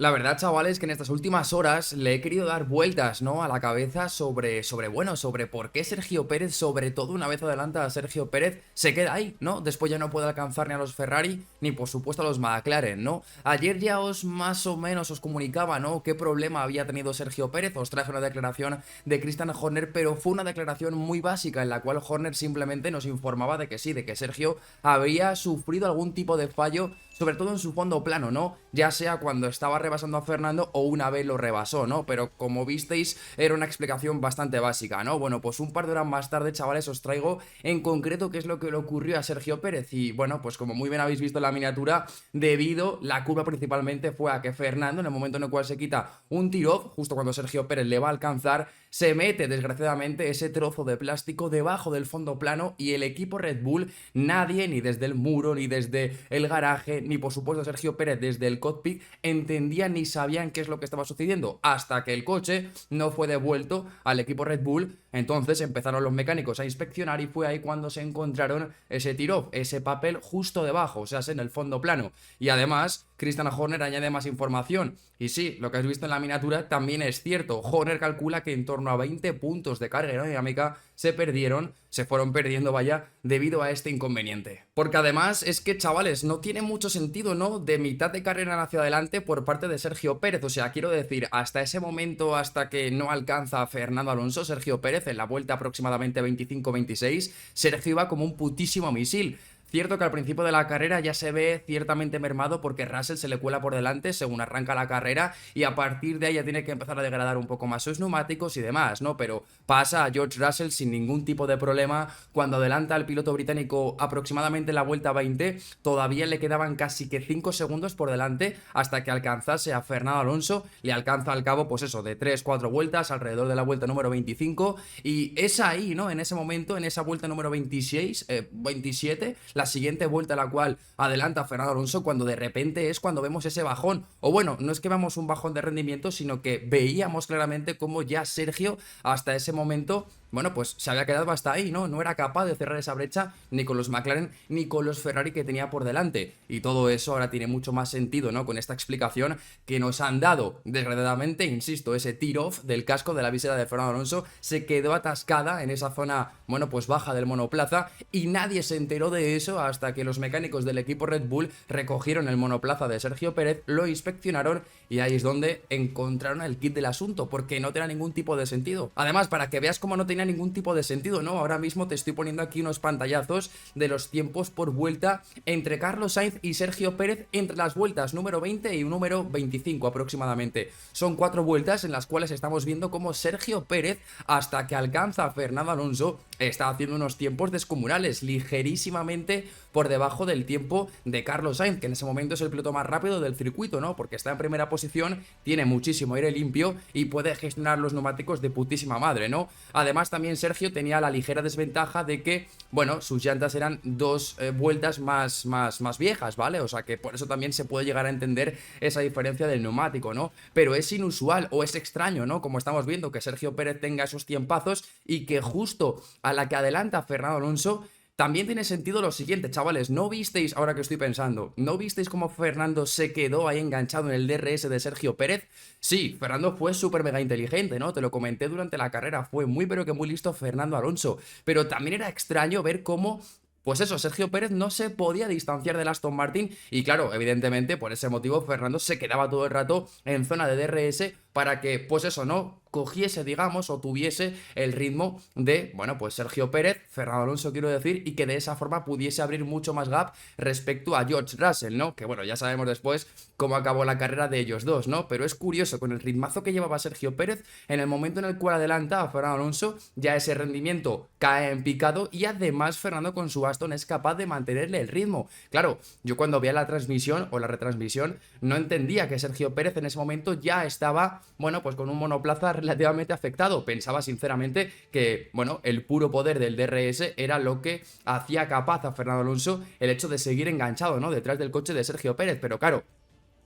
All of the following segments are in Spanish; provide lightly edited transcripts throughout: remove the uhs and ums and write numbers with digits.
La verdad, chavales, que en estas últimas horas le he querido dar vueltas, ¿no? A la cabeza sobre por qué Sergio Pérez, sobre todo una vez adelanta a Sergio Pérez, se queda ahí, ¿no? Después ya no puede alcanzar ni a los Ferrari, ni por supuesto a los McLaren, ¿no? Ayer ya os más o menos os comunicaba, ¿no? Qué problema había tenido Sergio Pérez, os traje una declaración de Christian Horner, pero fue una declaración muy básica en la cual Horner simplemente nos informaba de que sí, de que Sergio había sufrido algún tipo de fallo, sobre todo en su fondo plano, ¿no? Ya sea cuando estaba rebasando a Fernando o una vez lo rebasó, ¿no? Pero como visteis, era una explicación bastante básica, ¿no? Bueno, pues un par de horas más tarde, chavales, os traigo en concreto qué es lo que le ocurrió a Sergio Pérez. Y bueno, pues como muy bien habéis visto en la miniatura, la culpa principalmente fue a que Fernando, en el momento en el cual se quita un tiro, justo cuando Sergio Pérez le va a alcanzar, se mete desgraciadamente ese trozo de plástico debajo del fondo plano y el equipo Red Bull, nadie, ni desde el muro, ni desde el garaje, ni por supuesto Sergio Pérez desde el cockpit, entendían ni sabían qué es lo que estaba sucediendo, hasta que el coche no fue devuelto al equipo Red Bull. Entonces empezaron los mecánicos a inspeccionar y fue ahí cuando se encontraron ese tiro, ese papel justo debajo, o sea, en el fondo plano. Y además, Christian Horner añade más información. Y sí, lo que has visto en la miniatura también es cierto. Horner calcula que en torno a 20 puntos de carga aerodinámica se fueron perdiendo, vaya, debido a este inconveniente. Porque además es que, chavales, no tiene mucho sentido, ¿no? De mitad de carrera hacia adelante por parte de Sergio Pérez. O sea, quiero decir, hasta ese momento, hasta que no alcanza a Fernando Alonso, Sergio Pérez, en la vuelta aproximadamente 25-26, Sergio iba como un putísimo misil. Cierto que al principio de la carrera ya se ve ciertamente mermado porque Russell se le cuela por delante según arranca la carrera y a partir de ahí ya tiene que empezar a degradar un poco más sus neumáticos y demás, ¿no? Pero pasa a George Russell sin ningún tipo de problema cuando adelanta al piloto británico aproximadamente en la vuelta 20, todavía le quedaban casi que 5 segundos por delante hasta que alcanzase a Fernando Alonso, le alcanza al cabo pues eso, de 3-4 vueltas alrededor de la vuelta número 25 y es ahí, ¿no? En ese momento, en esa vuelta número 26, 27, la siguiente vuelta a la cual adelanta Fernando Alonso, cuando de repente es cuando vemos ese bajón, o bueno, no es que vemos un bajón de rendimiento, sino que veíamos claramente cómo ya Sergio hasta ese momento, bueno, pues se había quedado hasta ahí, ¿no? No era capaz de cerrar esa brecha ni con los McLaren ni con los Ferrari que tenía por delante. Y todo eso ahora tiene mucho más sentido, ¿no? Con esta explicación que nos han dado. Desgraciadamente, insisto, ese tear-off del casco de la visera de Fernando Alonso se quedó atascada en esa zona, bueno, pues baja del monoplaza y nadie se enteró de eso hasta que los mecánicos del equipo Red Bull recogieron el monoplaza de Sergio Pérez, lo inspeccionaron y ahí es donde encontraron el kit del asunto, porque no tenía ningún tipo de sentido. Además, para que veas cómo no tenía ningún tipo de sentido, ¿no? Ahora mismo te estoy poniendo aquí unos pantallazos de los tiempos por vuelta entre Carlos Sainz y Sergio Pérez entre las vueltas número 20 y número 25 aproximadamente. Son 4 vueltas en las cuales estamos viendo cómo Sergio Pérez, hasta que alcanza a Fernando Alonso, está haciendo unos tiempos descomunales, ligerísimamente por debajo del tiempo de Carlos Sainz, que en ese momento es el piloto más rápido del circuito, ¿no? Porque está en primera posición, tiene muchísimo aire limpio y puede gestionar los neumáticos de putísima madre, ¿no? Además, también Sergio tenía la ligera desventaja de que, bueno, sus llantas eran 2 vueltas más viejas, ¿vale? O sea que por eso también se puede llegar a entender esa diferencia del neumático, ¿no? Pero es inusual o es extraño, ¿no? Como estamos viendo, que Sergio Pérez tenga esos tiempazos y que justo a la que adelanta Fernando Alonso. También tiene sentido lo siguiente, chavales, ¿no visteis, ahora que estoy pensando, no visteis cómo Fernando se quedó ahí enganchado en el DRS de Sergio Pérez? Sí, Fernando fue súper mega inteligente, ¿no? Te lo comenté durante la carrera, fue muy pero que muy listo Fernando Alonso, pero también era extraño ver cómo, pues eso, Sergio Pérez no se podía distanciar del Aston Martin y claro, evidentemente por ese motivo Fernando se quedaba todo el rato en zona de DRS para que, pues eso, ¿no? Cogiese, digamos, o tuviese el ritmo de, bueno, pues Sergio Pérez, Fernando Alonso quiero decir, y que de esa forma pudiese abrir mucho más gap respecto a George Russell, ¿no? Que bueno, ya sabemos después cómo acabó la carrera de ellos dos, ¿no? Pero es curioso, con el ritmazo que llevaba Sergio Pérez, en el momento en el cual adelanta a Fernando Alonso, ya ese rendimiento cae en picado y además Fernando con su Aston es capaz de mantenerle el ritmo. Claro, yo cuando veía la transmisión o la retransmisión no entendía que Sergio Pérez en ese momento ya estaba, bueno, pues con un monoplaza relativamente afectado. Pensaba sinceramente que, bueno, el puro poder del DRS era lo que hacía capaz a Fernando Alonso el hecho de seguir enganchado, ¿no? Detrás del coche de Sergio Pérez, pero claro,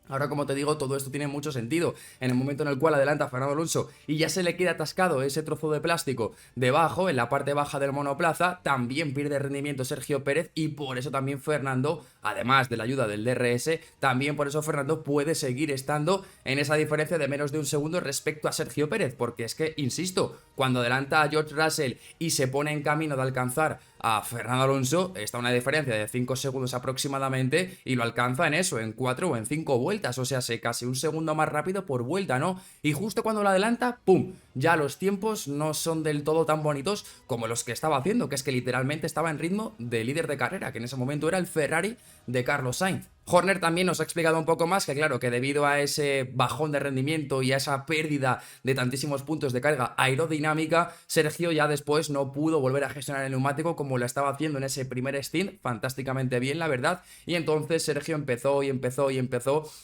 Ahora, como te digo, todo esto tiene mucho sentido. En el momento en el cual adelanta Fernando Alonso y ya se le queda atascado ese trozo de plástico debajo, en la parte baja del monoplaza, también pierde rendimiento Sergio Pérez y por eso también Fernando, además de la ayuda del DRS, también por eso Fernando puede seguir estando en esa diferencia de menos de un segundo respecto a Sergio Pérez, porque es que, insisto, cuando adelanta a George Russell y se pone en camino de alcanzar a Fernando Alonso, está una diferencia de 5 segundos aproximadamente y lo alcanza en eso, en 4 o en 5 vueltas, o sea, casi un segundo más rápido por vuelta, ¿no? Y justo cuando lo adelanta, ¡pum! Ya los tiempos no son del todo tan bonitos como los que estaba haciendo, que es que literalmente estaba en ritmo de líder de carrera, que en ese momento era el Ferrari de Carlos Sainz. Horner también nos ha explicado un poco más que, claro, que debido a ese bajón de rendimiento y a esa pérdida de tantísimos puntos de carga aerodinámica, Sergio ya después no pudo volver a gestionar el neumático como lo estaba haciendo en ese primer stint, fantásticamente bien, la verdad, y entonces Sergio empezó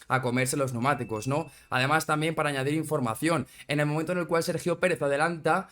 a comerse los neumáticos, ¿no? Además, también para añadir información, en el momento en el cual Sergio Pérez adelanta,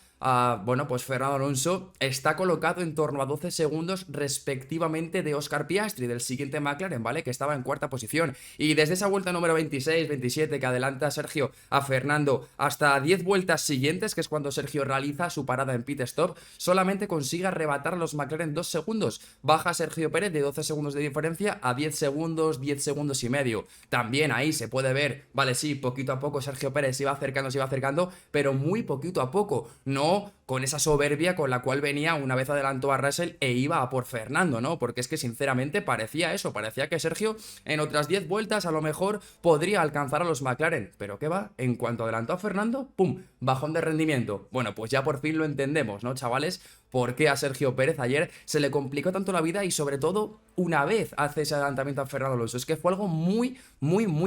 bueno, pues Fernando Alonso está colocado en torno a 12 segundos respectivamente de Oscar Piastri, del siguiente McLaren, ¿vale? Que estaba en cuarta posición. Y desde esa vuelta número 26, 27 que adelanta Sergio a Fernando hasta 10 vueltas siguientes, que es cuando Sergio realiza su parada en pit stop, solamente consigue arrebatar a los McLaren 2 segundos. Baja Sergio Pérez de 12 segundos de diferencia a 10 segundos, 10 segundos y medio. También ahí se puede ver, vale, sí, poquito a poco Sergio Pérez se iba acercando, pero muy poquito a poco. No con esa soberbia con la cual venía una vez adelantó a Russell e iba a por Fernando, ¿no? Porque es que sinceramente parecía eso, parecía que Sergio en otras 10 vueltas a lo mejor podría alcanzar a los McLaren, pero ¿qué va? En cuanto adelantó a Fernando, ¡pum! Bajón de rendimiento. Bueno, pues ya por fin lo entendemos, ¿no, chavales? ¿Por qué a Sergio Pérez ayer se le complicó tanto la vida y sobre todo una vez hace ese adelantamiento a Fernando Alonso? Es que fue algo muy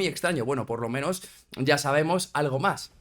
extraño. Bueno, por lo menos ya sabemos algo más.